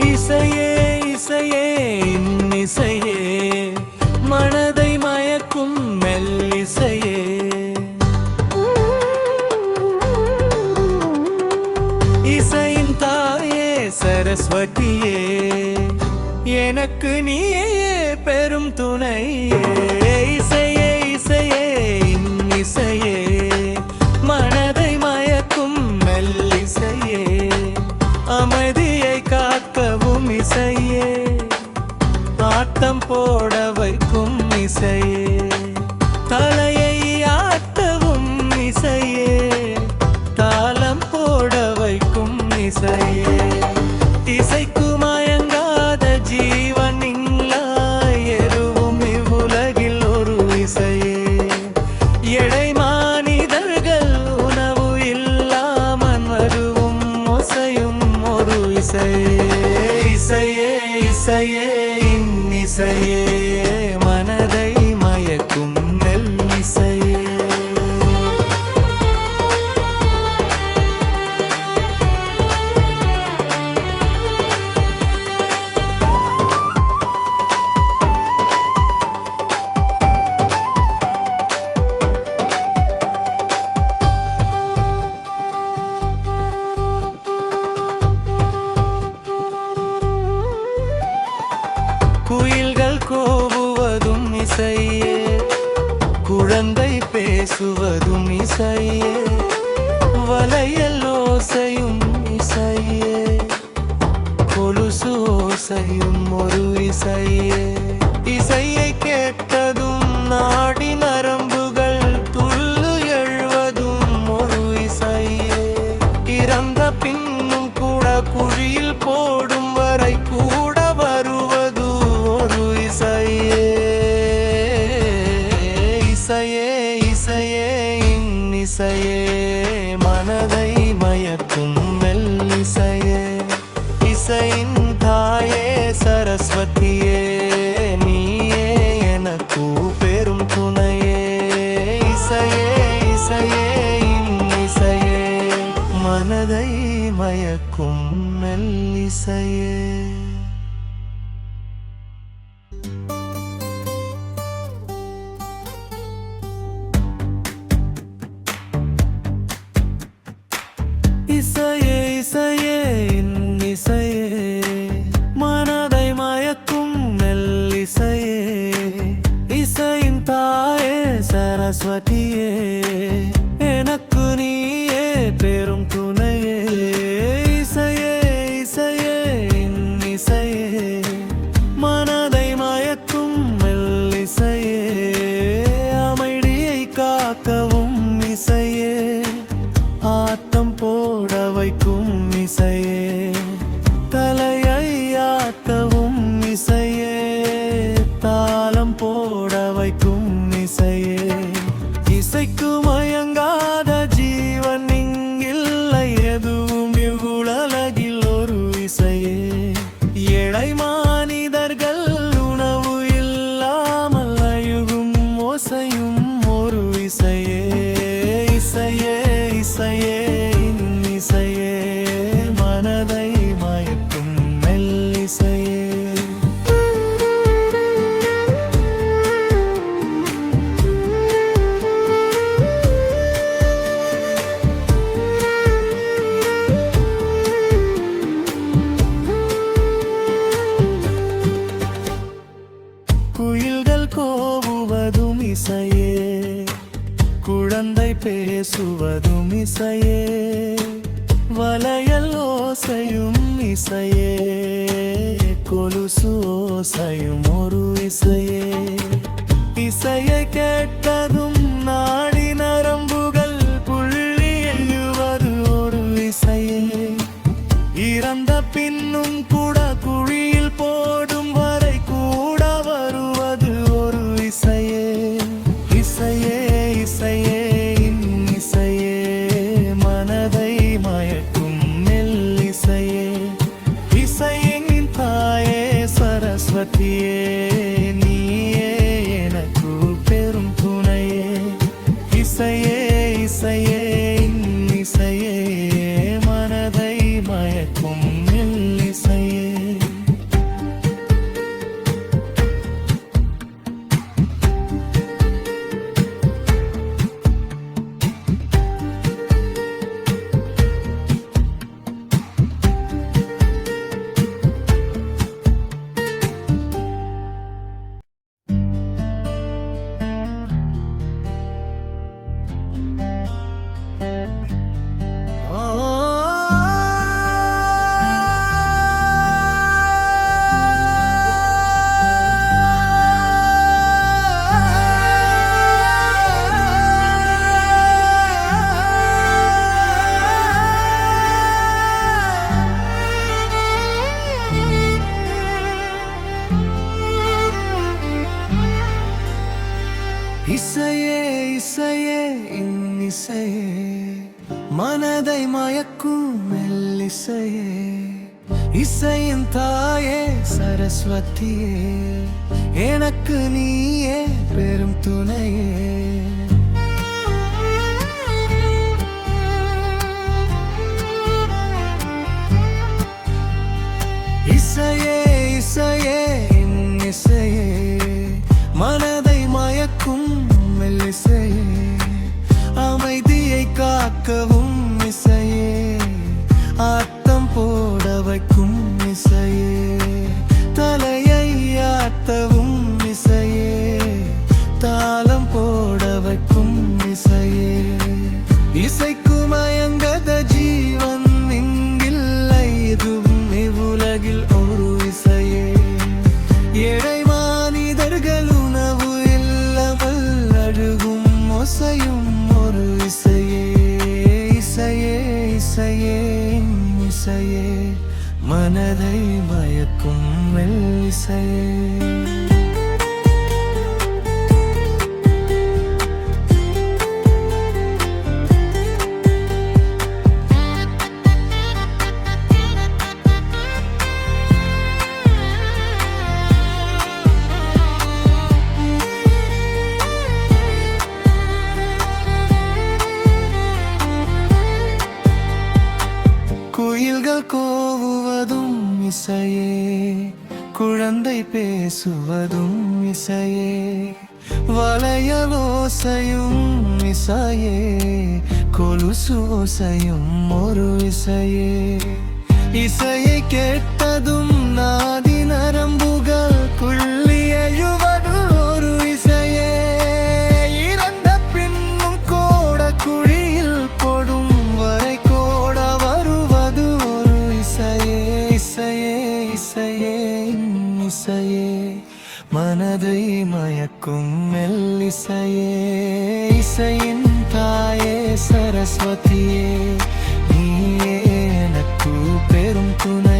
இசையே இசையே இன்னிசையே மனதை மயக்கும் மெல்லிசையே இசையின் தாயே சரஸ்வதியே எனக்கு நீயே பெரும் துணையே இசையே இசையே இன்னிசையே மனதை மயக்கும் மெல்லிசையே அமைதியை காக்கவும் இசையே ஆட்டம் போட வைக்கும் இசையே தலையை ஆட்டவும் இசையே தாளம் போட வைக்கும் இசையே இசைக்கு மயங்காத ஜீவன் இல்லா எதுவும் இவ்வுலகில் ஒரு இசையே எடை மானிதர்கள் உணவு இல்லாமல் வருவும் ஒசையும் ஒரு இசையே இசையே இசையே இன்னிசையே மனதை மயக்கும் மெல்லிசையே குயில்கள் கோவுவதும் இசையே குழந்தை பேசுவதும் இசையே வளையல் ஓசையும் இசையே கொலுசு ஓசையும் ஒரு இசையே இசையை கேட்டதும் நாடி நரம்புகள் துள்ளு எழுவதும் ஒரு இசையே இறந்த பின்னும் கூட குழியில் போடும் வரை கூட வருவது ஒரு இசையே இசையே இசையே இன்னிசையே மனதை மயக்கும் மெல்லிசையே இசையின் தாயே சரஸ்வதியே நீயே எனக்கு பெரும் துணையே இசையே இசையே இன்னிசையே மனதை மயக்கும் மெல்லிசையே இசையே இசையே இன்னிசையே மனதை மயக்கும் மெல்லிசையே இசையின் தாயே சரஸ்வதியே எனக்கு நீயே பெரும் துணையே இசையே இசையே இன்னிசையே மனதை மயக்கும் மெல்லிசையே அமைதியை காக்கவும் இசையே ஆட்டம் போட வைக்கும் இசையே தலையை ஆட்டவும் இசையே தாளம் போட வைக்கும் இசையே இசைக்கு மயங்காத ஜீவன் இங்கில்லை எதுவும் இவ்வுலகில் ஒரு இசையே ஏழை மானிதர்கள் உணவு இல்லாமல் அழுகும் ஓசையும் ஒரு இசையே இசையே இசையே இன்னிசையே மனதை மயக்கும் மெல்லிசையே குயில்கள் கோவுவதும் இசையே குழந்தை பேசுவதும் இசையே வளையல் ஓசையும் இசையே கொலுசு ஓசையும் ஒரு இசையே இசையை கேட்டதும் நாடி நரம்புகள் புள்ளி எழுவது ஒரு இசையே இறந்த பின்னும் கூட குழியில் போடும் வரை கூட வருவது ஒரு இசையே இசையே இசையே இன்னிசையே மனதை இசையே இசையே இசையே மனதை மயக்கும் மெல்லிசையே. இசையே இசையே இன்னிசையே மனதை மயக்கும் மெல்லிசையே. இசையின் தாயே சரஸ்வதியே எனக்கு நீயே பெரும் துணையே. இசையே இசையே இன்னிசையே மனதை மயக்கும் மெல்லிசையே. அமைதியை காக்கவும் இசையே, ஆட்டம் போட வைக்கும் இசையே. தலையை ஆட்டவும் இசையே, தாளம் போட வைக்கும் இசையே. இசைக்கு மயங்கத ஜீவன் இங்கில்லை, இதுவும் இவ்வுலகில் ஒரு இசையே. ஏழை மனிதர்கள் உணவு இல்லாமல் அழுகும் ஓசையும் ஒரு இசையே. இசையே இசையே இசையே மனதை மயக்கும் மெல்லிசையே. குயில்கள் கோவுவதும் இசையே, குழந்தை பேசுவதும் இசையே. வளையல் ஓசையும் இசையே, கொலுசு ஓசையும் ஒரு இசையே. இசையை கேட்டதும் நாடி நரம்புகள் குள்ளி எழுவது ஒரு இசையே. இறந்த பின்னும் கோட குழியில் கொடும் வரை கோட வருவது ஒரு இசையே. இசையே இசையே இசையே மனதை மயக்கும் மெல்லிசையே. இசையின் தாயே சரஸ்வதியே நீயே எனக்கு பெரும் துணை.